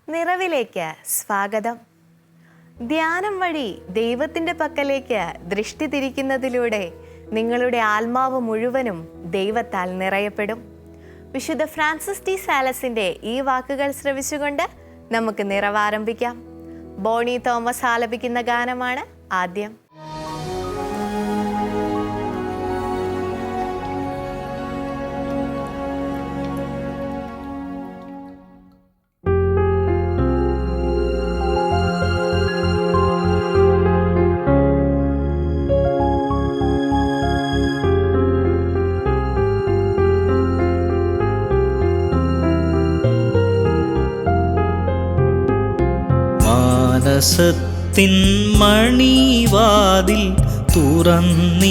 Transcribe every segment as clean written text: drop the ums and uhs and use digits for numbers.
നിറവിലേക്ക് സ്വാഗതം. ധ്യാനം വഴി ദൈവത്തിൻ്റെ പക്കലേക്ക് ദൃഷ്ടി തിരിക്കുന്നതിലൂടെ നിങ്ങളുടെ ആത്മാവ് മുഴുവനും ദൈവത്താൽ നിറയപ്പെടും. വിശുദ്ധ ഫ്രാൻസിസ് ടി സാലസിൻ്റെ ഈ വാക്കുകൾ ശ്രവിച്ചുകൊണ്ട് നമുക്ക് നിറവാരംഭിക്കാം. ബോണി തോമസ് ആലപിക്കുന്ന ഗാനമാണ് ആദ്യം. മാനസത്തിൻ മണിവാതിൽ തുറന്നീടാൻ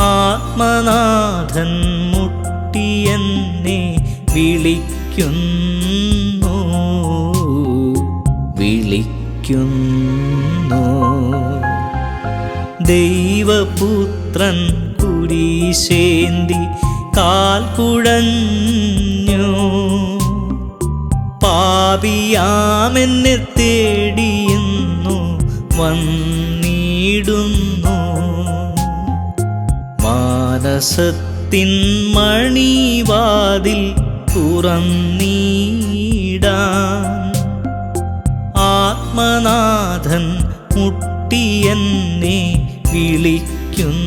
ആത്മനാഥൻ മുട്ടിയെന്നെ വിളിക്കുന്നു. ദൈവപുത്രൻ കുരിശേന്തി കാൽ കുഴഞ്ഞു. പാപിയാമെന്നെ തേടിയെന്നു വന്നിടുന്നു. മാനസത്തിൻ മണിവാതിൽ തുറന്നീടാൻ ആത്മനാഥൻ മുട്ടിയെന്നെ വിളിക്കുന്നു.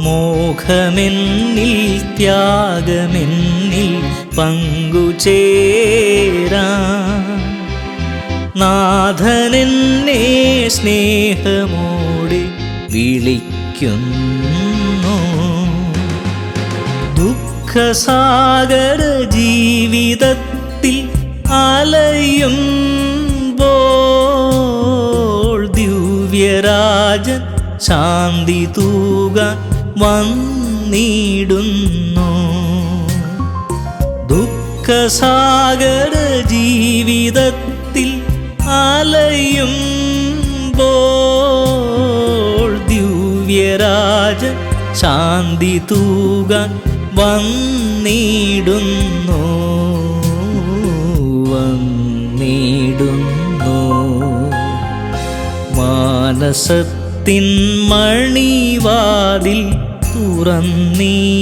മോഹമെന്നിൽ ത്യാഗമെന്നിൽ പങ്കുചേരാൻ നാഥനെന്നെ സ്നേഹമോടെ വിളിക്കുന്നു. ദുഃഖസാഗര ജീവിതത്തിൽ അലയുമ്പോൾ ദിവ്യരാജൻ ശാന്തി തൂകാൻ വന്നിടുന്നു. ദുഃഖസാഗര ജീവിതത്തിൽ അലയുമ്പോൾ ദിവ്യരാജൻ ശാന്തി തൂകാൻ വന്നിടുന്നു. മാനസത്തിൻ മണിവാതിൽ തുറന്നീടാൻ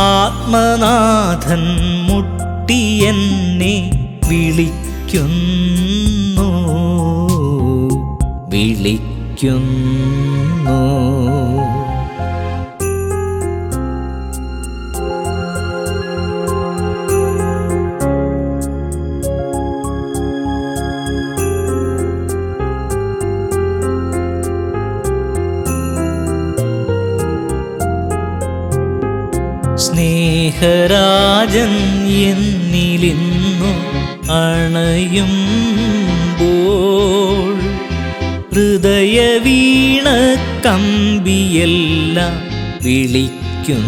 ആത്മനാഥൻ മുട്ടിയെന്നെ വിളിക്കുന്നു. സ്നേഹരാജൻ എന്നിലിന്നു അണയുമ്പോൾ ഹൃദയവീണ കമ്പിയെല്ലാം വിളിക്കുന്നു.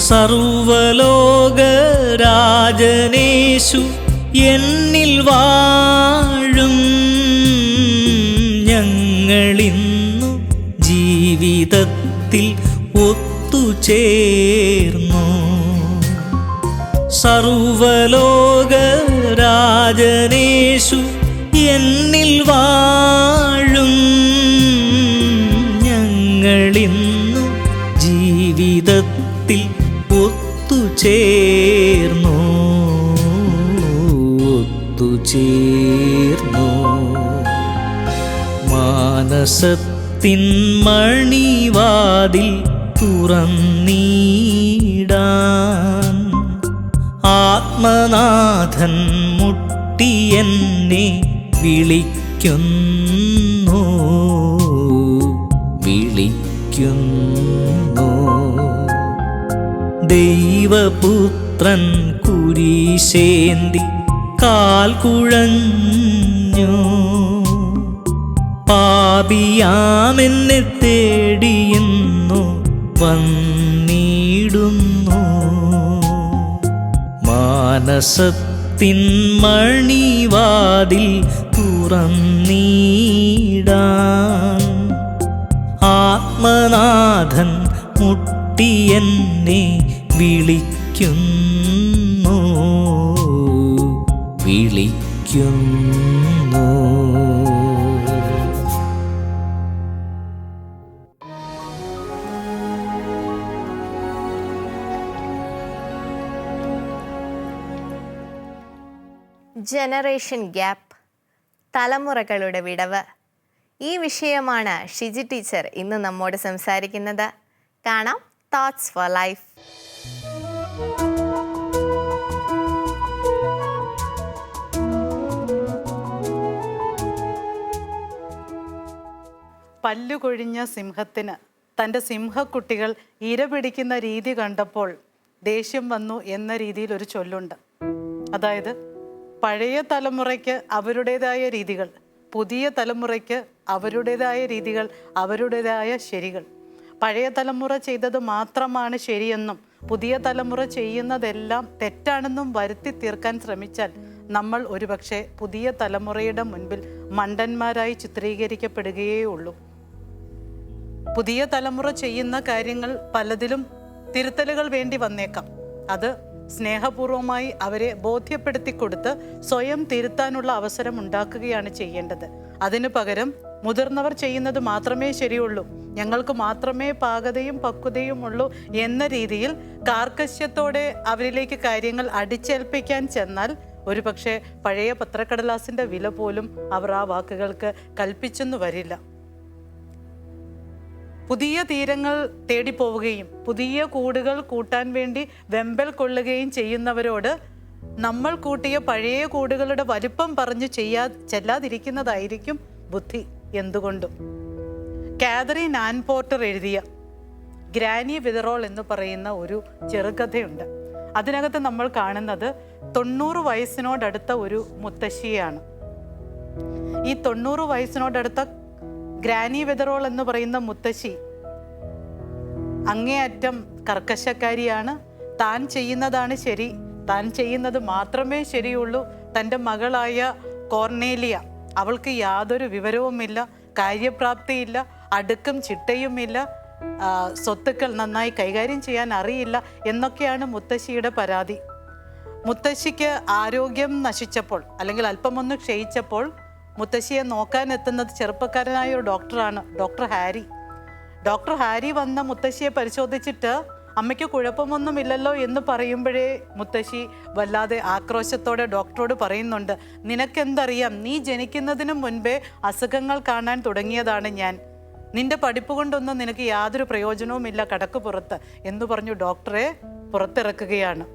സർവലോകരാജനേശു എന്നിൽ വാഴും. ഞങ്ങളിന്നു ജീവിതത്തിൽ ഒത്തുചേർന്നു. സർവലോകരാജനേശു എന്നിൽ വാഴും. ഞങ്ങളിന്നു ജീവിതത്തിൽ ഒത്തുചേർന്നു. മാനസത്തിൻ മണിവാതിൽ തുറന്നീടാൻ ആത്മനാഥൻ മുട്ടിയെന്നെ വിളിക്കുന്നു. ദൈവപുത്രൻ കുരിശേന്തി കാൽ കുഴഞ്ഞു. പാപിയാമെന്നെ തേടിയെന്നു വന്നിടുന്നു. മാനസത്തിൻ മണിവാതിൽ തുറന്നിടാൻ ആത്മനാഥൻ മുട്ടിയെന്നെ വിളിക്കുന്നു. ജനറേഷൻ ഗ്യാപ്പ്, തലമുറകളുടെ വിടവ്. ഈ വിഷയമാണ് ഷിജി ടീച്ചർ ഇന്ന് നമ്മോട് സംസാരിക്കുന്നത്. കാണാം തോട്ട്സ് ഫോർ ലൈഫ്. പല്ലുകൊഴിഞ്ഞ സിംഹത്തിന് തൻ്റെ സിംഹക്കുട്ടികൾ ഇര പിടിക്കുന്ന രീതി കണ്ടപ്പോൾ ദേഷ്യം വന്നു എന്ന രീതിയിൽ ഒരു ചൊല്ലുണ്ട്. അതായത് പഴയ തലമുറയ്ക്ക് അവരുടേതായ രീതികൾ, പുതിയ തലമുറയ്ക്ക് അവരുടേതായ രീതികൾ, അവരുടേതായ ശരികൾ. പഴയ തലമുറ ചെയ്തത് മാത്രമാണ് ശരിയെന്നും പുതിയ തലമുറ ചെയ്യുന്നതെല്ലാം തെറ്റാണെന്നും വരുത്തി തീർക്കാൻ ശ്രമിച്ചാൽ നമ്മൾ ഒരുപക്ഷെ പുതിയ തലമുറയുടെ മുൻപിൽ മണ്ടന്മാരായി ചിത്രീകരിക്കപ്പെടുകയേ ഉള്ളൂ. പുതിയ തലമുറ ചെയ്യുന്ന കാര്യങ്ങൾ പലതിലും തിരുത്തലുകൾ വേണ്ടി വന്നേക്കാം. അത് സ്നേഹപൂർവമായി അവരെ ബോധ്യപ്പെടുത്തി കൊടുത്ത് സ്വയം തിരുത്താനുള്ള അവസരം ഉണ്ടാക്കുകയാണ് ചെയ്യേണ്ടത്. അതിനു പകരം മുതിർന്നവർ ചെയ്യുന്നത് മാത്രമേ ശരിയുള്ളൂ, ഞങ്ങൾക്ക് മാത്രമേ പാകതയും പക്വതയും ഉള്ളൂ എന്ന രീതിയിൽ കാർക്കശ്യത്തോടെ അവരിലേക്ക് കാര്യങ്ങൾ അടിച്ചേൽപ്പിക്കാൻ ചെന്നാൽ ഒരുപക്ഷെ പഴയ പത്രക്കടലാസിൻ്റെ വില പോലും അവർ ആ വാക്കുകൾക്ക് കൽപ്പിച്ചെന്നു വരില്ല. പുതിയ തീരങ്ങൾ തേടിപ്പോവുകയും പുതിയ കൂടുകൾ കൂട്ടാൻ വേണ്ടി വെമ്പൽ കൊള്ളുകയും ചെയ്യുന്നവരോട് നമ്മൾ കൂട്ടിയ പഴയ കൂടുകളുടെ വലിപ്പം പറഞ്ഞു ചെല്ലാതിരിക്കുന്നതായിരിക്കും ബുദ്ധി. എന്തുകൊണ്ടും കാതറിൻ ആൻ പോർട്ടർ എഴുതിയ ഗ്രാനി വിതറോൾ എന്ന് പറയുന്ന ഒരു ചെറുകഥയുണ്ട്. അതിനകത്ത് നമ്മൾ കാണുന്നത് 90 വയസ്സിനോടടുത്ത ഒരു മുത്തശ്ശിയാണ്. ഈ 90 വയസ്സിനോടടുത്ത ഗ്രാനി വിതറോൾ എന്ന് പറയുന്ന മുത്തശ്ശി അങ്ങേയറ്റം കർക്കശക്കാരിയാണ്. താൻ ചെയ്യുന്നതാണ് ശരി, താൻ ചെയ്യുന്നത് മാത്രമേ ശരിയുള്ളൂ. തൻ്റെ മകളായ കോർണേലിയ, അവൾക്ക് യാതൊരു വിവരവുമില്ല, കാര്യപ്രാപ്തിയില്ല, അടുക്കും ചിട്ടയുമില്ല, സ്വത്തുക്കൾ നന്നായി കൈകാര്യം ചെയ്യാൻ അറിയില്ല എന്നൊക്കെയാണ് മുത്തശ്ശിയുടെ പരാതി. മുത്തശ്ശിക്ക് ആരോഗ്യം നശിച്ചപ്പോൾ അല്ലെങ്കിൽ അല്പമൊന്ന് ക്ഷയിച്ചപ്പോൾ മുത്തശ്ശിയെ നോക്കാൻ എത്തുന്നത് ചെറുപ്പക്കാരനായ ഒരു ഡോക്ടറാണ്, ഡോക്ടർ ഹാരി. ഡോക്ടർ ഹാരി വന്ന മുത്തശ്ശിയെ പരിശോധിച്ചിട്ട് അമ്മയ്ക്ക് കുഴപ്പമൊന്നുമില്ലല്ലോ എന്ന് പറയുമ്പോഴേ മുത്തശ്ശി വല്ലാതെ ആക്രോശത്തോടെ ഡോക്ടറോട് പറയുന്നുണ്ട്, നിനക്കെന്തറിയാം, നീ ജനിക്കുന്നതിന് മുൻപേ അസുഖങ്ങൾ കാണാൻ തുടങ്ങിയതാണ് ഞാൻ. നിന്റെ പഠിപ്പ് കൊണ്ടൊന്നും നിനക്ക് യാതൊരു പ്രയോജനവുമില്ല, കടക്ക് പുറത്ത് എന്ന് പറഞ്ഞു ഡോക്ടറെ പുറത്തിറക്കുകയാണ്.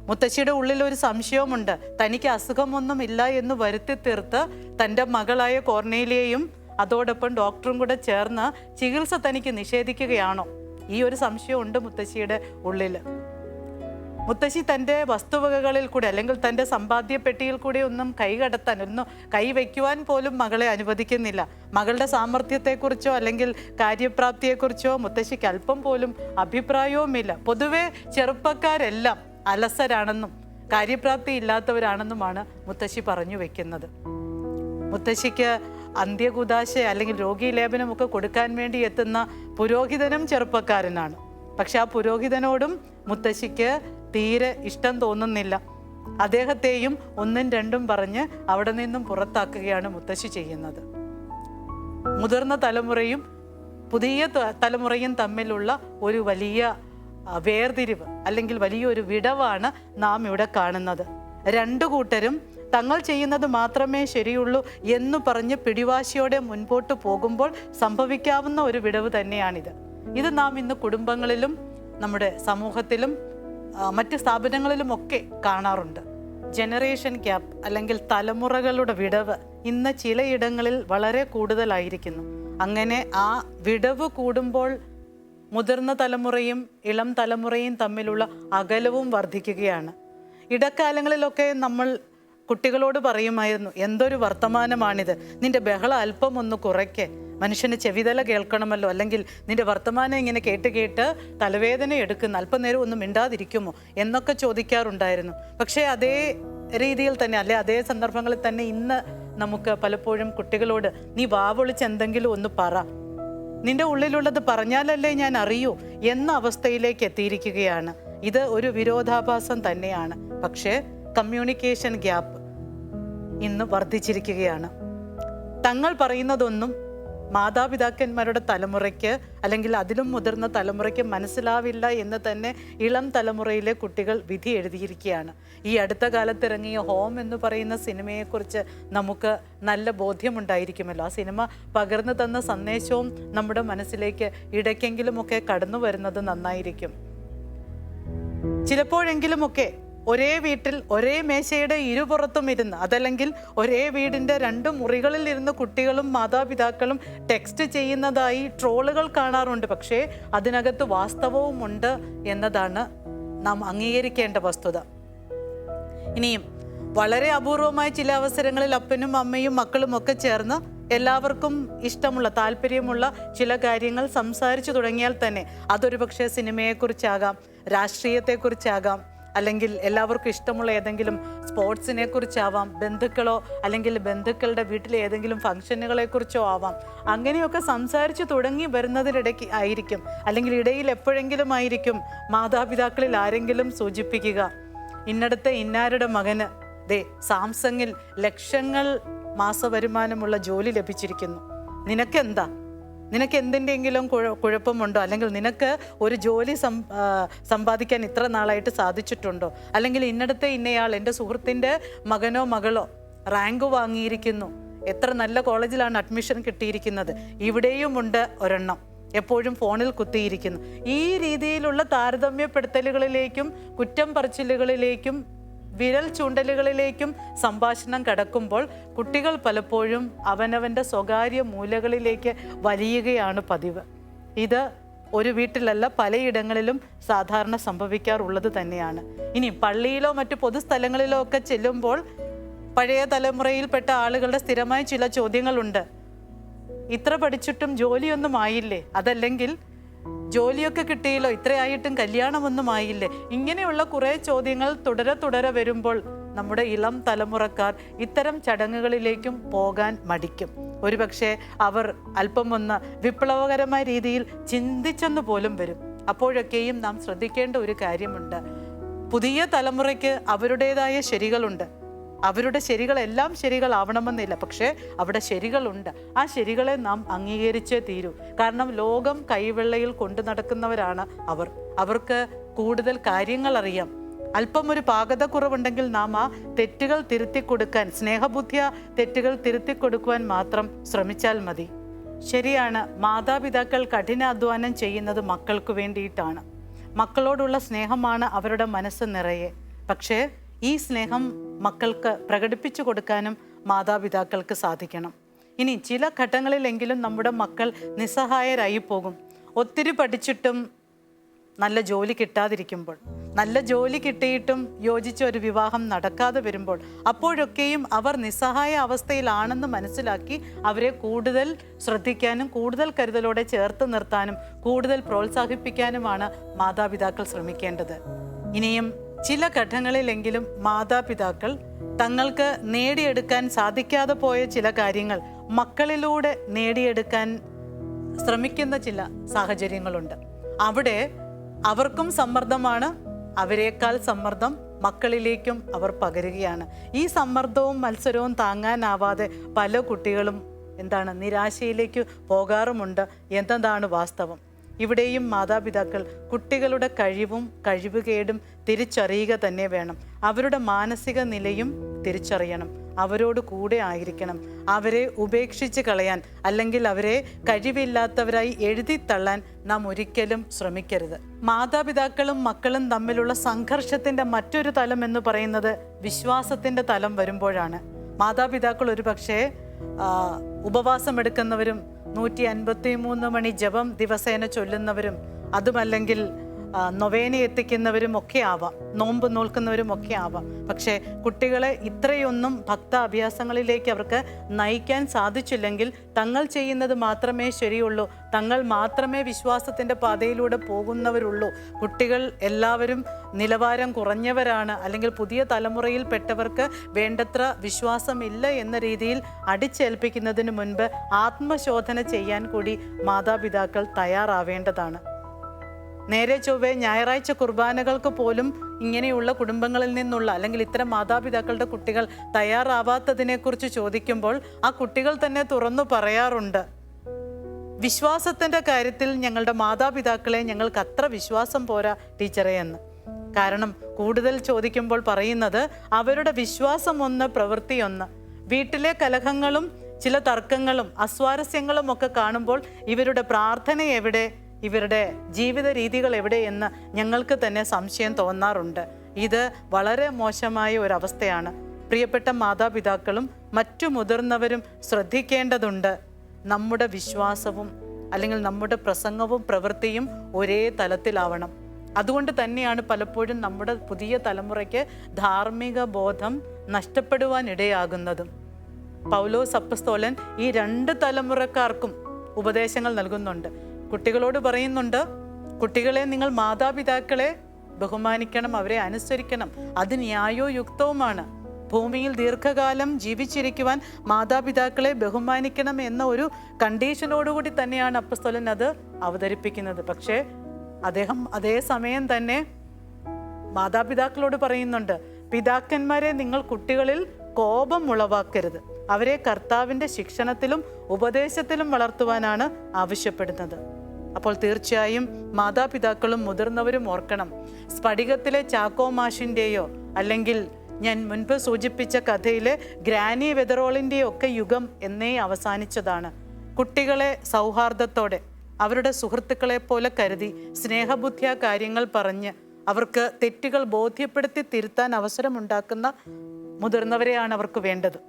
മുത്തശ്ശിയുടെ ഉള്ളിൽ ഒരു സംശയവുമുണ്ട്. തനിക്ക് അസുഖമൊന്നും ഇല്ല എന്ന് വരുത്തി തീർത്ത് തൻ്റെ മകളായ കോർണേലിയയും അതോടൊപ്പം ഡോക്ടറും കൂടെ ചേർന്ന് ചികിത്സ തനിക്ക് നിഷേധിക്കുകയാണോ? ഈ ഒരു സംശയമുണ്ട് മുത്തശ്ശിയുടെ ഉള്ളിൽ. മുത്തശ്ശി തൻ്റെ വസ്തുവകകളിൽ കൂടെ അല്ലെങ്കിൽ തൻ്റെ സമ്പാദ്യപ്പെട്ടിയിൽ കൂടെ ഒന്നും കൈകടത്താൻ, ഒന്നും കൈവയ്ക്കുവാൻ പോലും മകളെ അനുവദിക്കുന്നില്ല. മകളുടെ സാമർഥ്യത്തെക്കുറിച്ചോ അല്ലെങ്കിൽ കാര്യപ്രാപ്തിയെക്കുറിച്ചോ മുത്തശ്ശിക്ക് അല്പം പോലും അഭിപ്രായവുമില്ല. പൊതുവെ ചെറുപ്പക്കാരെല്ലാം അലസരാണെന്നും കാര്യപ്രാപ്തി ഇല്ലാത്തവരാണെന്നുമാണ് മുത്തശ്ശി പറഞ്ഞു വെക്കുന്നത്. മുത്തശ്ശിക്ക് അന്ത്യകുദാശ അല്ലെങ്കിൽ രോഗീലേപനമൊക്കെ കൊടുക്കാൻ വേണ്ടി എത്തുന്ന പുരോഹിതനും ചെറുപ്പക്കാരനാണ്. പക്ഷെ ആ പുരോഹിതനോടും മുത്തശ്ശിക്ക് തീരെ ഇഷ്ടം തോന്നുന്നില്ല. അദ്ദേഹത്തെയും 1ഉം 2ഉം പറഞ്ഞ് അവിടെ നിന്നും പുറത്താക്കുകയാണ് മുത്തശ്ശി ചെയ്യുന്നത്. മുതിർന്ന തലമുറയും പുതിയ തലമുറയും തമ്മിലുള്ള ഒരു വലിയ വേർതിരിവ് അല്ലെങ്കിൽ വലിയൊരു വിടവാണ് നാം ഇവിടെ കാണുന്നത്. 2 കൂട്ടരും തങ്ങൾ ചെയ്യുന്നത് മാത്രമേ ശരിയുള്ളൂ എന്ന് പറഞ്ഞ് പിടിവാശിയോടെ മുൻപോട്ട് പോകുമ്പോൾ സംഭവിക്കാവുന്ന ഒരു വിടവ് തന്നെയാണിത്. ഇത് നാം ഇന്ന് കുടുംബങ്ങളിലും നമ്മുടെ സമൂഹത്തിലും മറ്റ് സ്ഥാപനങ്ങളിലുമൊക്കെ കാണാറുണ്ട്. ജനറേഷൻ ഗ്യാപ്പ് അല്ലെങ്കിൽ തലമുറകളുടെ വിടവ് ഇന്ന് ചിലയിടങ്ങളിൽ വളരെ കൂടുതലായിരിക്കുന്നു. അങ്ങനെ ആ വിടവ് കൂടുമ്പോൾ മുതിർന്ന തലമുറയും ഇളം തലമുറയും തമ്മിലുള്ള അകലവും വർദ്ധിക്കുകയാണ്. ഇടക്കാലങ്ങളിലൊക്കെ നമ്മൾ കുട്ടികളോട് പറയുമായിരുന്നു, എന്തൊരു വർത്തമാനമാണിത്, നിന്റെ ബഹളം അല്പം ഒന്ന് കുറയ്ക്ക്, മനുഷ്യന് ചെവിതല കേൾക്കണമല്ലോ, അല്ലെങ്കിൽ നിന്റെ വർത്തമാനം ഇങ്ങനെ കേട്ട് കേട്ട് തലവേദന എടുക്കുന്ന, അല്പനേരം ഒന്നും മിണ്ടാതിരിക്കുമോ എന്നൊക്കെ ചോദിക്കാറുണ്ടായിരുന്നു. പക്ഷേ അതേ രീതിയിൽ തന്നെ അതേ സന്ദർഭങ്ങളിൽ തന്നെ ഇന്ന് നമുക്ക് പലപ്പോഴും കുട്ടികളോട് നീ വാവൊളിച്ച് എന്തെങ്കിലും ഒന്ന് പറ, നിന്റെ ഉള്ളിലുള്ളത് പറഞ്ഞാലല്ലേ ഞാൻ അറിയൂ എന്ന അവസ്ഥയിലേക്ക് എത്തിയിരിക്കുകയാണ്. ഇത് ഒരു വിരോധാഭാസം തന്നെയാണ്. പക്ഷേ കമ്മ്യൂണിക്കേഷൻ ഗ്യാപ്പ് ഇന്ന് വർദ്ധിച്ചിരിക്കുകയാണ്. തങ്ങൾ പറയുന്നതൊന്നും മാതാപിതാക്കന്മാരുടെ തലമുറയ്ക്ക് അല്ലെങ്കിൽ അതിലും മുതിർന്ന തലമുറയ്ക്ക് മനസ്സിലാവില്ല എന്ന് തന്നെ ഇളം തലമുറയിലെ കുട്ടികൾ വിധി എഴുതിയിരിക്കുകയാണ്. ഈ അടുത്ത കാലത്ത് ഇറങ്ങിയ ഹോം എന്ന് പറയുന്ന സിനിമയെക്കുറിച്ച് നമുക്ക് നല്ല ബോധ്യമുണ്ടായിരിക്കുമല്ലോ. ആ സിനിമ പകർന്നു തന്ന സന്ദേശവും നമ്മുടെ മനസ്സിലേക്ക് ഇടയ്ക്കെങ്കിലുമൊക്കെ കടന്നു വരുന്നത് നന്നായിരിക്കും. ചിലപ്പോഴെങ്കിലുമൊക്കെ ഒരേ വീട്ടിൽ ഒരേ മേശയുടെ ഇരുപുറത്തും ഇരുന്ന്, അതല്ലെങ്കിൽ ഒരേ വീടിൻ്റെ 2 മുറികളിൽ ഇരുന്ന് കുട്ടികളും മാതാപിതാക്കളും ടെക്സ്റ്റ് ചെയ്യുന്നതായി ട്രോളുകൾ കാണാറുണ്ട്. പക്ഷേ അതിനകത്ത് വാസ്തവവുമുണ്ട് എന്നതാണ് നാം അംഗീകരിക്കേണ്ട വസ്തുത. ഇനിയും വളരെ അപൂർവമായ ചില അവസരങ്ങളിൽ അപ്പനും അമ്മയും മക്കളും ഒക്കെ ചേർന്ന് എല്ലാവർക്കും ഇഷ്ടമുള്ള താല്പര്യമുള്ള ചില കാര്യങ്ങൾ സംസാരിച്ചു തുടങ്ങിയാൽ തന്നെ അതൊരു പക്ഷേ സിനിമയെക്കുറിച്ചാകാം, രാഷ്ട്രീയത്തെക്കുറിച്ചാകാം, അല്ലെങ്കിൽ എല്ലാവർക്കും ഇഷ്ടമുള്ള ഏതെങ്കിലും സ്പോർട്സിനെ കുറിച്ചാവാം, ബന്ധുക്കളോ അല്ലെങ്കിൽ ബന്ധുക്കളുടെ വീട്ടിലെ ഏതെങ്കിലും ഫംഗ്ഷനുകളെ കുറിച്ചോ ആവാം. അങ്ങനെയൊക്കെ സംസാരിച്ചു തുടങ്ങി വരുന്നതിനിടയ്ക്ക് ആയിരിക്കും, അല്ലെങ്കിൽ ഇടയിൽ എപ്പോഴെങ്കിലും ആയിരിക്കും മാതാപിതാക്കളിൽ ആരെങ്കിലും സൂചിപ്പിക്കുക, ഇന്നടത്തെ ഇന്നാരുടെ മകന് സാംസങ്ങിൽ ലക്ഷങ്ങൾ മാസവരുമാനമുള്ള ജോലി ലഭിച്ചിരിക്കുന്നു, നിനക്ക് എന്തിൻ്റെങ്കിലും കുഴപ്പമുണ്ടോ, അല്ലെങ്കിൽ നിനക്ക് ഒരു ജോലി സമ്പാദിക്കാൻ ഇത്ര നാളായിട്ട് സാധിച്ചിട്ടുണ്ടോ, അല്ലെങ്കിൽ ഇന്നടത്തെ ഇന്നയാൾ എൻ്റെ സുഹൃത്തിൻ്റെ മകനോ മകളോ റാങ്ക് വാങ്ങിയിരിക്കുന്നു, എത്ര നല്ല കോളേജിലാണ് അഡ്മിഷൻ കിട്ടിയിരിക്കുന്നത്, ഇവിടെയുമുണ്ട് ഒരെണ്ണം, എപ്പോഴും ഫോണിൽ കുത്തിയിരിക്കുന്നു. ഈ രീതിയിലുള്ള താരതമ്യപ്പെടുത്തലുകളിലേക്കും കുറ്റം പറച്ചിലുകളിലേക്കും വിരൽ ചൂണ്ടലുകളിലേക്കും സംഭാഷണം കടക്കുമ്പോൾ കുട്ടികൾ പലപ്പോഴും അവനവൻ്റെ സ്വകാര്യ മൂലകളിലേക്ക് വലിയുകയാണ് പതിവ്. ഇത് ഒരു വീട്ടിലല്ല, പലയിടങ്ങളിലും സാധാരണ സംഭവിക്കാറുള്ളത് തന്നെയാണ്. ഇനി പള്ളിയിലോ മറ്റു പൊതുസ്ഥലങ്ങളിലോ ഒക്കെ ചെല്ലുമ്പോൾ പഴയ തലമുറയിൽപ്പെട്ട ആളുകളുടെ സ്ഥിരമായ ചില ചോദ്യങ്ങളുണ്ട്. ഇത്ര പഠിച്ചിട്ടും ജോലിയൊന്നും ആയില്ലേ, അതല്ലെങ്കിൽ ജോലിയൊക്കെ കിട്ടിയല്ലോ, ഇത്രയായിട്ടും കല്യാണമൊന്നും ആയില്ലേ, ഇങ്ങനെയുള്ള കുറേ ചോദ്യങ്ങൾ തുടരെ വരുമ്പോൾ നമ്മുടെ ഇളം തലമുറക്കാർ ഇത്തരം ചടങ്ങുകളിലേക്കും പോകാൻ മടിക്കും. ഒരുപക്ഷെ അവർ അല്പം ഒന്ന് വിപ്ലവകരമായ രീതിയിൽ ചിന്തിച്ചെന്ന് പോലും വരും. അപ്പോഴൊക്കെയും നാം ശ്രദ്ധിക്കേണ്ട ഒരു കാര്യമുണ്ട്. പുതിയ തലമുറയ്ക്ക് അവരുടേതായ ശരികളുണ്ട്. അവരുടെ ശരികളെല്ലാം ശരികളാവണമെന്നില്ല, പക്ഷേ അവിടെ ശരികളുണ്ട്. ആ ശരികളെ നാം അംഗീകരിച്ചേ തീരൂ. കാരണം ലോകം കൈവെള്ളയിൽ കൊണ്ടു നടക്കുന്നവരാണ് അവർക്ക് കൂടുതൽ കാര്യങ്ങൾ അറിയാം. അല്പം ഒരു പാകത കുറവുണ്ടെങ്കിൽ നാം ആ തെറ്റുകൾ തിരുത്തി കൊടുക്കാൻ, സ്നേഹബുദ്ധിയ തെറ്റുകൾ തിരുത്തി കൊടുക്കുവാൻ മാത്രം ശ്രമിച്ചാൽ മതി. ശരിയാണ്, മാതാപിതാക്കൾ കഠിനാധ്വാനം ചെയ്യുന്നത് മക്കൾക്ക് വേണ്ടിയിട്ടാണ്. മക്കളോടുള്ള സ്നേഹമാണ് അവരുടെ മനസ്സ് നിറയെ. പക്ഷേ ഈ സ്നേഹം മക്കൾക്ക് പ്രകടിപ്പിച്ചു കൊടുക്കാനും മാതാപിതാക്കൾക്ക് സാധിക്കണം. ഇനി ചില ഘട്ടങ്ങളിലെങ്കിലും നമ്മുടെ മക്കൾ നിസ്സഹായരായി പോകും. ഒത്തിരി പഠിച്ചിട്ടും നല്ല ജോലി കിട്ടാതിരിക്കുമ്പോൾ, നല്ല ജോലി കിട്ടിയിട്ടും യോജിച്ച ഒരു വിവാഹം നടക്കാതെ വരുമ്പോൾ, അപ്പോഴൊക്കെയും അവർ നിസ്സഹായ അവസ്ഥയിലാണെന്ന് മനസ്സിലാക്കി അവരെ കൂടുതൽ ശ്രദ്ധിക്കാനും കൂടുതൽ കരുതലോടെ ചേർത്ത് നിർത്താനും കൂടുതൽ പ്രോത്സാഹിപ്പിക്കാനുമാണ് മാതാപിതാക്കൾ ശ്രമിക്കേണ്ടത്. ഇനിയും ചില ഘട്ടങ്ങളിലെങ്കിലും മാതാപിതാക്കൾ തങ്ങൾക്ക് നേടിയെടുക്കാൻ സാധിക്കാതെ പോയ ചില കാര്യങ്ങൾ മക്കളിലൂടെ നേടിയെടുക്കാൻ ശ്രമിക്കുന്ന ചില സാഹചര്യങ്ങളുണ്ട്. അവിടെ അവർക്കും സമ്മർദ്ദമാണ്, അവരെക്കാൾ സമ്മർദ്ദം മക്കളിലേക്കും അവർ പകരുകയാണ്. ഈ സമ്മർദ്ദവും മത്സരവും താങ്ങാനാവാതെ പല കുട്ടികളും നിരാശയിലേക്ക് പോകാറുമുണ്ട് എന്നതാണ് വാസ്തവം. ഇവിടെയും മാതാപിതാക്കൾ കുട്ടികളുടെ കഴിവും കഴിവുകേടും തിരിച്ചറിയുക തന്നെ വേണം. അവരുടെ മാനസിക നിലയും തിരിച്ചറിയണം. അവരോട് കൂടെ ആയിരിക്കണം. അവരെ ഉപേക്ഷിച്ച് കളയാൻ അല്ലെങ്കിൽ അവരെ കഴിവില്ലാത്തവരായി എഴുതിത്തള്ളാൻ നാം ഒരിക്കലും ശ്രമിക്കരുത്. മാതാപിതാക്കളും മക്കളും തമ്മിലുള്ള സംഘർഷത്തിൻ്റെ മറ്റൊരു തലം എന്ന് പറയുന്നത് വിശ്വാസത്തിൻ്റെ തലം വരുമ്പോഴാണ്. മാതാപിതാക്കൾ ഒരു പക്ഷേ ഉപവാസമെടുക്കുന്നവരും 153 മണി ജപം ദിവസേന ചൊല്ലുന്നവരും, അതുമല്ലെങ്കിൽ നൊവേന എത്തിക്കുന്നവരും ഒക്കെ ആവാം, നോമ്പ് നോൽക്കുന്നവരും ഒക്കെ ആവാം. പക്ഷേ കുട്ടികളെ ഇത്രയൊന്നും ഭക്താഭ്യാസങ്ങളിലേക്ക് അവർക്ക് നയിക്കാൻ സാധിച്ചില്ലെങ്കിൽ തങ്ങൾ ചെയ്യുന്നത് മാത്രമേ ശരിയുള്ളൂ, തങ്ങൾ മാത്രമേ വിശ്വാസത്തിൻ്റെ പാതയിലൂടെ പോകുന്നവരുള്ളൂ, കുട്ടികൾ എല്ലാവരും നിലവാരം കുറഞ്ഞവരാണ്, അല്ലെങ്കിൽ പുതിയ തലമുറയിൽപ്പെട്ടവർക്ക് വേണ്ടത്ര വിശ്വാസമില്ല എന്ന രീതിയിൽ അടിച്ചേൽപ്പിക്കുന്നതിന് മുൻപ് ആത്മശോധന ചെയ്യാൻ കൂടി മാതാപിതാക്കൾ തയ്യാറാവേണ്ടതാണ്. നേരെ ചൊവ്വേ ഞായറാഴ്ച കുർബാനകൾക്ക് പോലും ഇങ്ങനെയുള്ള കുടുംബങ്ങളിൽ നിന്നുള്ള അല്ലെങ്കിൽ ഇത്തരം മാതാപിതാക്കളുടെ കുട്ടികൾ തയ്യാറാവാത്തതിനെക്കുറിച്ച് ചോദിക്കുമ്പോൾ ആ കുട്ടികൾ തന്നെ തുറന്നു പറയാറുണ്ട്, വിശ്വാസത്തിൻ്റെ കാര്യത്തിൽ ഞങ്ങളുടെ മാതാപിതാക്കളെ ഞങ്ങൾക്ക് അത്ര വിശ്വാസം പോരാ ടീച്ചറെ എന്ന്. കാരണം കൂടുതൽ ചോദിക്കുമ്പോൾ പറയുന്നത് അവരുടെ വിശ്വാസം ഒന്ന്, പ്രവൃത്തി ഒന്ന്. വീട്ടിലെ കലഹങ്ങളും ചില തർക്കങ്ങളും അസ്വാരസ്യങ്ങളും ഒക്കെ കാണുമ്പോൾ ഇവരുടെ പ്രാർത്ഥന എവിടെ, ഇവരുടെ ജീവിത രീതികൾ എവിടെ എന്ന് ഞങ്ങൾക്ക് തന്നെ സംശയം തോന്നാറുണ്ട്. ഇത് വളരെ മോശമായ ഒരവസ്ഥയാണ്. പ്രിയപ്പെട്ട മാതാപിതാക്കളും മറ്റു മുതിർന്നവരും ശ്രദ്ധിക്കേണ്ടതുണ്ട്. നമ്മുടെ വിശ്വാസവും അല്ലെങ്കിൽ നമ്മുടെ പ്രസംഗവും പ്രവൃത്തിയും ഒരേ തലത്തിലാവണം. അതുകൊണ്ട് തന്നെയാണ് പലപ്പോഴും നമ്മുടെ പുതിയ തലമുറയ്ക്ക് ധാർമ്മിക ബോധം നഷ്ടപ്പെടുവാൻ ഇടയാകുന്നതും. പൗലോസ് അപ്പസ്തോലൻ ഈ 2 തലമുറക്കാർക്കും ഉപദേശങ്ങൾ നൽകുന്നുണ്ട്. കുട്ടികളോട് പറയുന്നുണ്ട്, കുട്ടികളെ നിങ്ങൾ മാതാപിതാക്കളെ ബഹുമാനിക്കണം, അവരെ അനുസരിക്കണം, അത് ന്യായോയുക്തവുമാണ്. ഭൂമിയിൽ ദീർഘകാലം ജീവിച്ചിരിക്കുവാൻ മാതാപിതാക്കളെ ബഹുമാനിക്കണം എന്ന ഒരു കണ്ടീഷനോടുകൂടി തന്നെയാണ് അപ്പസ്തോലൻ അത് അവതരിപ്പിക്കുന്നത്. പക്ഷേ അദ്ദേഹം അതേ സമയം തന്നെ മാതാപിതാക്കളോട് പറയുന്നുണ്ട്, പിതാക്കന്മാരെ നിങ്ങൾ കുട്ടികളിൽ കോപം ഉളവാക്കരുത്, അവരെ കർത്താവിൻ്റെ ശിക്ഷണത്തിലും ഉപദേശത്തിലും വളർത്തുവാനാണ് ആവശ്യപ്പെടുന്നത്. അപ്പോൾ തീർച്ചയായും മാതാപിതാക്കളും മുതിർന്നവരും ഓർക്കണം, സ്ഫടികത്തിലെ ചാക്കോ മാഷിൻ്റെയോ അല്ലെങ്കിൽ ഞാൻ മുൻപ് സൂചിപ്പിച്ച കഥയിലെ ഗ്രാനി വെതറോളിൻ്റെയോ ഒക്കെ യുഗം എന്നേ അവസാനിച്ചതാണ്. കുട്ടികളെ സൗഹാർദ്ദത്തോടെ അവരുടെ സുഹൃത്തുക്കളെ പോലെ കരുതി സ്നേഹബുദ്ധിയ കാര്യങ്ങൾ പറഞ്ഞ് അവർക്ക് തെറ്റുകൾ ബോധ്യപ്പെടുത്തി തിരുത്താൻ അവസരമുണ്ടാക്കുന്ന മുതിർന്നവരെയാണ് അവർക്ക് വേണ്ടത്.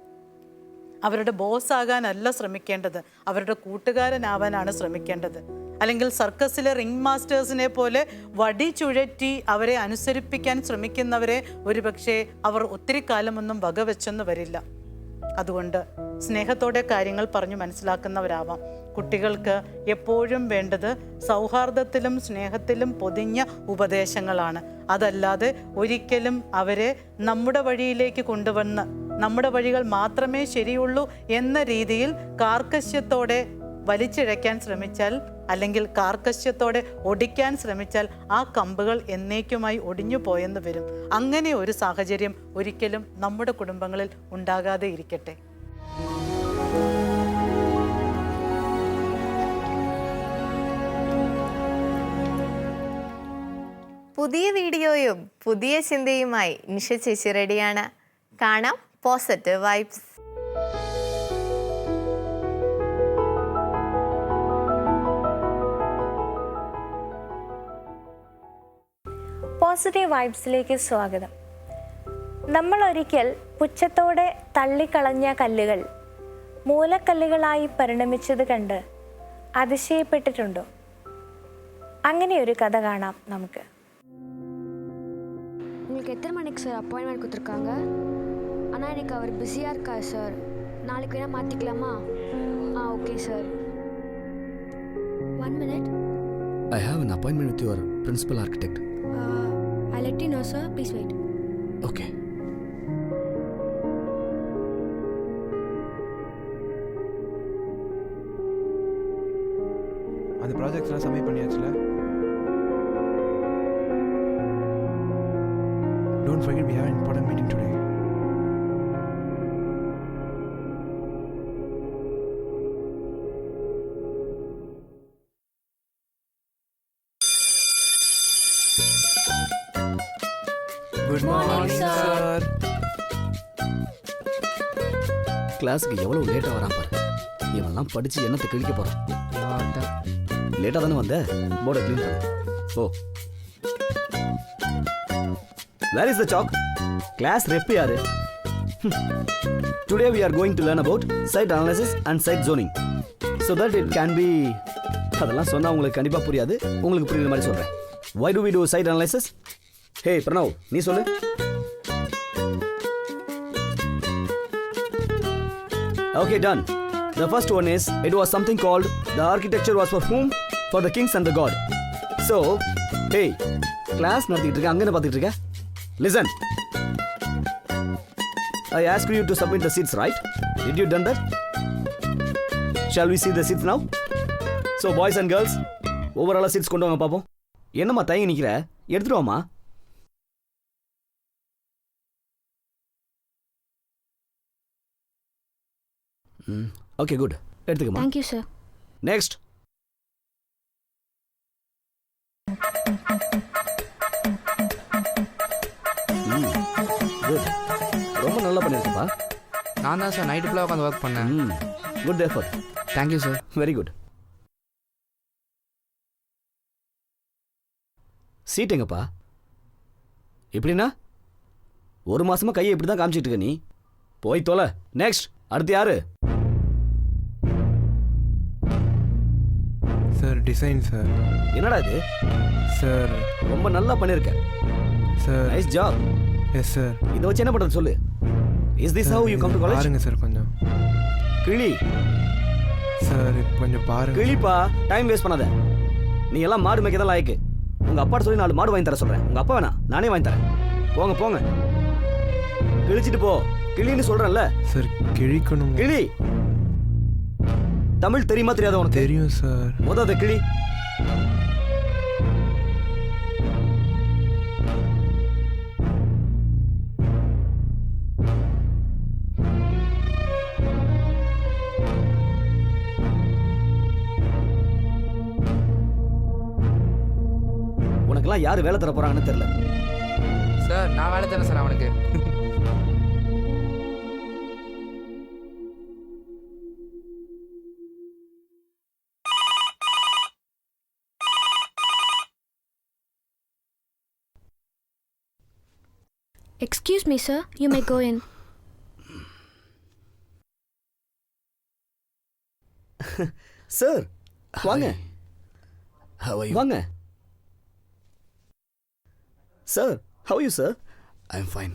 അവരുടെ ബോസ് ആകാനല്ല ശ്രമിക്കേണ്ടത്, അവരുടെ കൂട്ടുകാരനാവാനാണ് ശ്രമിക്കേണ്ടത്. അല്ലെങ്കിൽ സർക്കസിലെ റിംഗ് മാസ്റ്റേഴ്സിനെ പോലെ വടി ചുഴറ്റി അവരെ അനുസരിപ്പിക്കാൻ ശ്രമിക്കുന്നവരെ ഒരുപക്ഷെ അവർ ഒത്തിരി കാലമൊന്നും വകവെച്ചെന്ന് വരില്ല. അതുകൊണ്ട് സ്നേഹത്തോടെ കാര്യങ്ങൾ പറഞ്ഞു മനസ്സിലാക്കുന്നവരാവാം. കുട്ടികൾക്ക് എപ്പോഴും വേണ്ടത് സൗഹാർദ്ദത്തിലും സ്നേഹത്തിലും പൊതിഞ്ഞ ഉപദേശങ്ങളാണ്. അതല്ലാതെ ഒരിക്കലും അവരെ നമ്മുടെ വഴിയിലേക്ക് കൊണ്ടുവന്ന് നമ്മുടെ വഴികൾ മാത്രമേ ശരിയുള്ളൂ എന്ന രീതിയിൽ കാർക്കശ്യത്തോടെ വലിച്ചിഴയ്ക്കാൻ ശ്രമിച്ചാൽ, അല്ലെങ്കിൽ കാർക്കശ്യത്തോടെ ഒടിക്കാൻ ശ്രമിച്ചാൽ ആ കമ്പുകൾ എന്നേക്കുമായി ഒടിഞ്ഞു പോയെന്ന് വരും. അങ്ങനെ ഒരു സാഹചര്യം ഒരിക്കലും നമ്മുടെ കുടുംബങ്ങളിൽ ഉണ്ടാകാതെ ഇരിക്കട്ടെ. പുതിയ വീഡിയോയും പുതിയ ചിന്തയുമായി നിഷ ചേച്ചി റെഡിയാണ്. കാണാം പോസിറ്റീവ് വൈബ്സ്. പോസിറ്റീവ് വൈബ്സിലേക്ക് സ്വാഗതം. നമ്മൾ ഒരിക്കൽ പുച്ഛത്തോടെ തള്ളിക്കളഞ്ഞ കല്ലുകൾ മൂലക്കല്ലുകളായി പരിണമിച്ചത് കണ്ട് അതിശയപ്പെട്ടിട്ടുണ്ടോ? അങ്ങനെയൊരു കഥ കാണാം നമുക്ക്. உங்களுக்கு எத்தனை மணிக்கு சார் அப்பாயின்மெண்ட் கொடுத்துருக்காங்க? ஆனால் எனக்கு அவர் பிஸியாக இருக்கார் சார், நாளைக்கு வேணால் மாற்றிக்கலாமா? Okay sir. 1 minute. I have an appointment with your principal architect. I'll let you know sir, please wait. Okay. அந்த ப்ராஜெக்ட்லாம் submit பண்ணியாச்சுல? Don't forget we have an important meeting today. Good morning sir. கிளாஸுக்கு எவ்வளோ லேட்டாக வரான் பாரு. இவெல்லாம் படித்து என்னத்தை கிழிக்க போகிறான். லேட்டாக தானே வந்த, போர்டை க்ளீன் பண்ணு. Oh, where is the chalk? Class rep யாரு? Today we are going to learn about site analysis and site zoning so that it can be. அதெல்லாம் சொன்னால் உங்களுக்கு கண்டிப்பாக புரியாது, உங்களுக்கு புரியுற மாதிரி சொல்கிறேன். why do we do site analysis? Hey, Pranav, நீ சொல்லு. Okay, done. The first one is, it was something called, the architecture was for whom? For the kings and the god. So, hey, class நடத்திட்டு இருக்க, அங்க என்ன பார்த்துட்டு இருக்க? Listen. I asked you to submit the seats, right? Did you done that? Shall we see the seats now? So, boys and girls, overall seats கொண்டு வாங்க பாப்போம். என்னம்மா தயங்கி நிக்கிற? எடுத்துட்டு வாமா. Okay, good. எடுத்துக்கமா. Thank you, sir. Next. Good. ரொம்ப நல்லா பண்ணிருக்கப்பா. நான் தான் சார் நைட்டு ஃபுல்லாக உட்காந்து ஒர்க் பண்ணேன். Good effort. Thank you sir. Very good. Seat எங்கப்பா? எப்படின்னா ஒரு மாசமா கையை இப்படி தான் காமிச்சிட்டு இருக்க நீ. போய் தொலை. நெக்ஸ்ட். அடுத்து யாரு? Sir design sir. என்னடா இது? சார் ரொம்ப நல்லா பண்ணிருக்க. Sir nice job. Yes sir. இதை வச்சு என்ன பண்றது சொல்லு. Is this how you come to college? பாருங்க சார் கொஞ்சம். கிளி. சார் கொஞ்சம் பாருங்க. கிளிப்பா, டைம் வேஸ்ட் பண்ணாத. நீ எல்லாம் மாடு மேய்க்க தான் லாயக்கு. உங்க அப்பா சொல்லி 4 மாடு வாங்கி தர சொல்றேன். உங்க அப்பா வேணா, நானே வாங்கி தரேன். போங்க போங்க. கிழிச்சிட்டு போ. கிளின்னு சொல்றேன்ல. சார் கிழிக்கணும். கிளி. தமிழ் தெரியுமா தெரியாத உனக்கு? தெரியும் சார். மொத கிளி. உனக்கெல்லாம் யாரு வேலை தர போறாங்கன்னு தெரியல. சார் நான் வேலை தரேன் சார் அவனுக்கு. Excuse me, sir. You may go in. Sir வாங்க. How are you? வாங்க. Sir, how are you sir? I'm fine.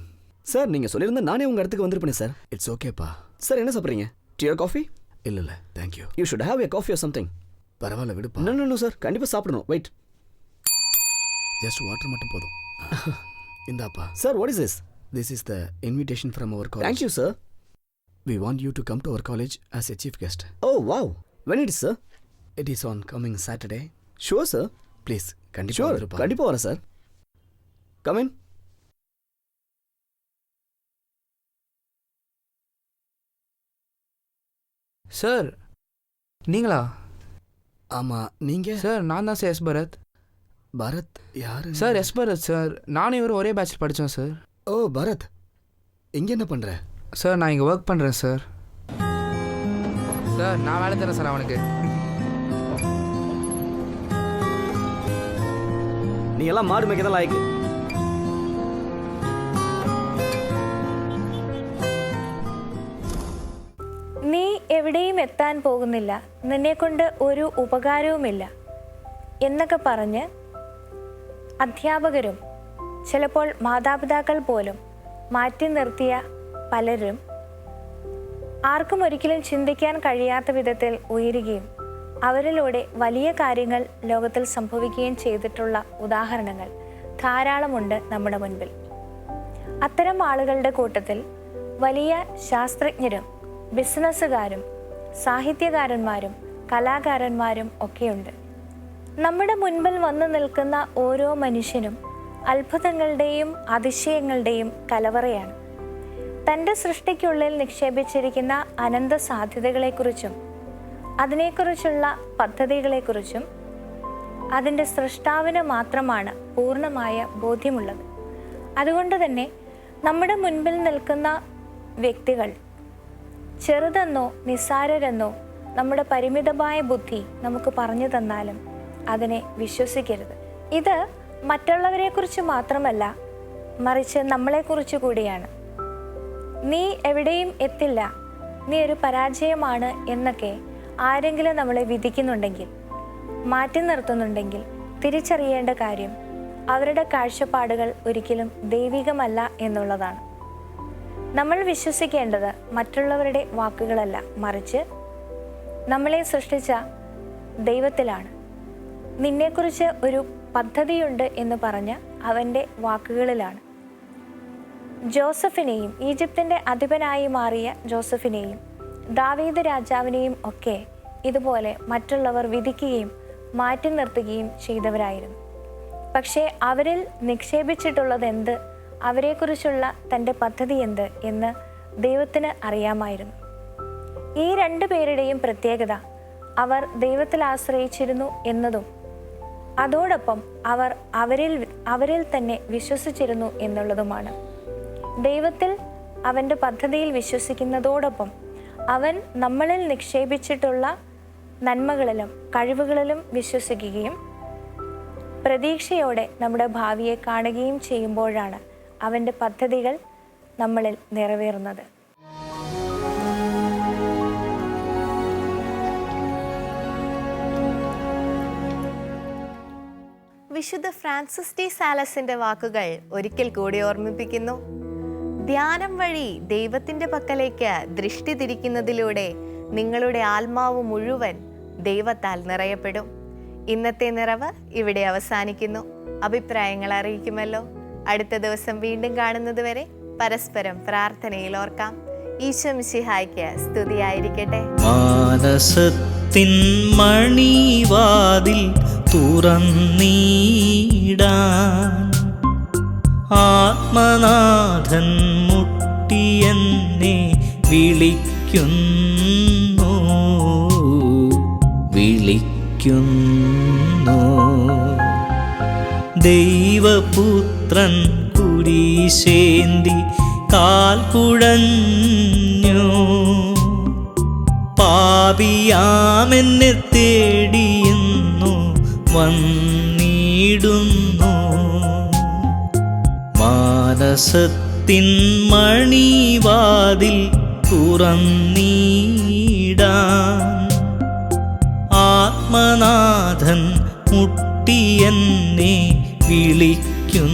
Sir, நீங்க சொல்லியிருந்தா நானே உங்க இடத்துக்கு வந்திருப்பேனே சார். It's okay பா. சார், என்ன சாப்பிட்றீங்க? Tea or coffee? இல்ல thank you. You should have a coffee or something. பரவாயில்ல விடுப்பா. No சார், கண்டிப்பா சாப்பிடணும். Wait. Just water மட்டும் போதும். இந்தாப்பா. Sir, what is this? This is the invitation from our college. Thank you sir. We want you to come to our college as a chief guest. Oh wow. When it is sir? It is on coming Saturday. Sure sir. Please, கண்டிப்பா Sure, வந்துருப்பா. கண்டிப்பா வரேன் sir. Come in. Sir நீங்களா? ஆமா, நீங்க? Sir நான் தான் sir S Bharath. Bharath யாரு? Sir S Bharath sir. நானும் இவரும் ஒரே பேட்சில் படித்தோம் சார். ஓ பரத், இங்க என்ன பண்ற? சார் நான் இங்கே ஒர்க் பண்ணுறேன் சார். சார் நான் வேலை தரேன் சார் அவனுக்கு. நீ எல்லாம் மாடு மேய்க்க தான் லாயக்கு. നീ എവിടെയും എത്താൻ പോകുന്നില്ല, നിന്നെക്കൊണ്ട് ഒരു ഉപകാരവുമില്ല എന്നൊക്കെ പറഞ്ഞ് അധ്യാപകരും ചിലപ്പോൾ മാതാപിതാക്കൾ പോലും മാറ്റി നിർത്തിയ പലരും ആർക്കും ഒരിക്കലും ചിന്തിക്കാൻ കഴിയാത്ത വിധത്തിൽ ഉയരുകയും അവരിലൂടെ വലിയ കാര്യങ്ങൾ ലോകത്തിൽ സംഭവിക്കുകയും ചെയ്തിട്ടുള്ള ഉദാഹരണങ്ങൾ ധാരാളമുണ്ട് നമ്മുടെ മുൻപിൽ. അത്തരം ആളുകളുടെ കൂട്ടത്തിൽ വലിയ ശാസ്ത്രജ്ഞരും ബിസിനസ്സുകാരും സാഹിത്യകാരന്മാരും കലാകാരന്മാരും ഒക്കെയുണ്ട്. നമ്മുടെ മുൻപിൽ വന്നു നിൽക്കുന്ന ഓരോ മനുഷ്യനും അത്ഭുതങ്ങളുടെയും അതിശയങ്ങളുടെയും കലവറയാണ്. തൻ്റെ സൃഷ്ടിക്കുള്ളിൽ നിക്ഷേപിച്ചിരിക്കുന്ന അനന്ത സാധ്യതകളെക്കുറിച്ചും അതിനെക്കുറിച്ചുള്ള പദ്ധതികളെക്കുറിച്ചും അതിൻ്റെ സൃഷ്ടാവിന് മാത്രമാണ് പൂർണ്ണമായ ബോധ്യമുള്ളത്. അതുകൊണ്ട് തന്നെ നമ്മുടെ മുൻപിൽ നിൽക്കുന്ന വ്യക്തികൾ ചെറുതെന്നോ നിസ്സാരരെന്നോ നമ്മുടെ പരിമിതമായ ബുദ്ധി നമുക്ക് പറഞ്ഞു തന്നാലും അതിനെ വിശ്വസിക്കരുത്. ഇത് മറ്റുള്ളവരെക്കുറിച്ച് മാത്രമല്ല, മറിച്ച് നമ്മളെക്കുറിച്ച് കൂടിയാണ്. നീ എവിടെയും എത്തില്ല, നീ ഒരു പരാജയമാണ് എന്നൊക്കെ ആരെങ്കിലും നമ്മളെ വിധിക്കുന്നുണ്ടെങ്കിൽ, മാറ്റി നിർത്തുന്നുണ്ടെങ്കിൽ തിരിച്ചറിയേണ്ട കാര്യം അവരുടെ കാഴ്ചപ്പാടുകൾ ഒരിക്കലും ദൈവികമല്ല എന്നുള്ളതാണ്. നമ്മൾ വിശ്വസിക്കേണ്ടത് മറ്റുള്ളവരുടെ വാക്കുകളല്ല, മറിച്ച് നമ്മളെ സൃഷ്ടിച്ച ദൈവത്തിലാണ്. നിന്നെക്കുറിച്ച് ഒരു പദ്ധതിയുണ്ട് എന്ന് പറഞ്ഞ അവൻ്റെ വാക്കുകളിലാണ്. ജോസഫിനെയും, ഈജിപ്തിൻ്റെ അധിപനായി മാറിയ ജോസഫിനെയും ദാവീദ് രാജാവിനെയും ഒക്കെ ഇതുപോലെ മറ്റുള്ളവർ വിധിക്കുകയും മാറ്റി നിർത്തുകയും ചെയ്തവരായിരുന്നു. പക്ഷേ അവരിൽ നിക്ഷേപിച്ചിട്ടുള്ളത് എന്ത്, അവരെക്കുറിച്ചുള്ള തൻ്റെ പദ്ധതി എന്ത് എന്ന് ദൈവത്തിന് അറിയാമായിരുന്നു. ഈ രണ്ടു പേരുടെയും പ്രത്യേകത അവർ ദൈവത്തിൽ ആശ്രയിച്ചിരുന്നു എന്നതും അതോടൊപ്പം അവർ അവരിൽ തന്നെ വിശ്വസിച്ചിരുന്നു എന്നുള്ളതുമാണ്. ദൈവത്തിൽ, അവൻ്റെ പദ്ധതിയിൽ വിശ്വസിക്കുന്നതോടൊപ്പം അവൻ നമ്മളിൽ നിക്ഷേപിച്ചിട്ടുള്ള നന്മകളിലും കഴിവുകളിലും വിശ്വസിക്കുകയും പ്രതീക്ഷയോടെ നമ്മുടെ ഭാവിയെ കാണുകയും ചെയ്യുമ്പോഴാണ് അവൻ്റെ പദ്ധതികൾ നമ്മളിൽ നിറവേറുന്നത്. വിശുദ്ധ ഫ്രാൻസിസ് ടി സാലസിന്റെ വാക്കുകൾ ഒരിക്കൽ കൂടി ഓർമ്മിപ്പിക്കുന്നു. ധ്യാനം വഴി ദൈവത്തിന്റെ പക്കലേക്ക് ദൃഷ്ടി തിരിക്കുന്നതിലൂടെ നിങ്ങളുടെ ആത്മാവ് മുഴുവൻ ദൈവത്താൽ നിറയപ്പെടും. ഇന്നത്തെ നിറവ് ഇവിടെ അവസാനിക്കുന്നു. അഭിപ്രായങ്ങൾ അറിയിക്കുമല്ലോ. അടുത്ത ദിവസം വീണ്ടും കാണുന്നത് വരെ പരസ്പരം പ്രാർത്ഥനയിൽ ഓർക്കാം. ഈശോ മിശിഹായ്ക്ക് സ്തുതിയായിരിക്കട്ടെ. മാനസത്തിൻ മണിവാതിൽ തുറന്നീടാൻ ആത്മനാഥൻ മുട്ടിയെന്നെ വിളിക്കുന്നു. ദൈവപുത്രൻ കുരിശേന്തി കാൽ കുഴഞ്ഞു. പാപിയാമെന്നെ തേടിയുന്നു വന്നിടുന്നു. മാനസത്തിൻ മണിവാതിൽ തുറന്നീടാൻ ആത്മനാഥൻ മുട്ടിയെന്നെ വിളിക്കുന്നു.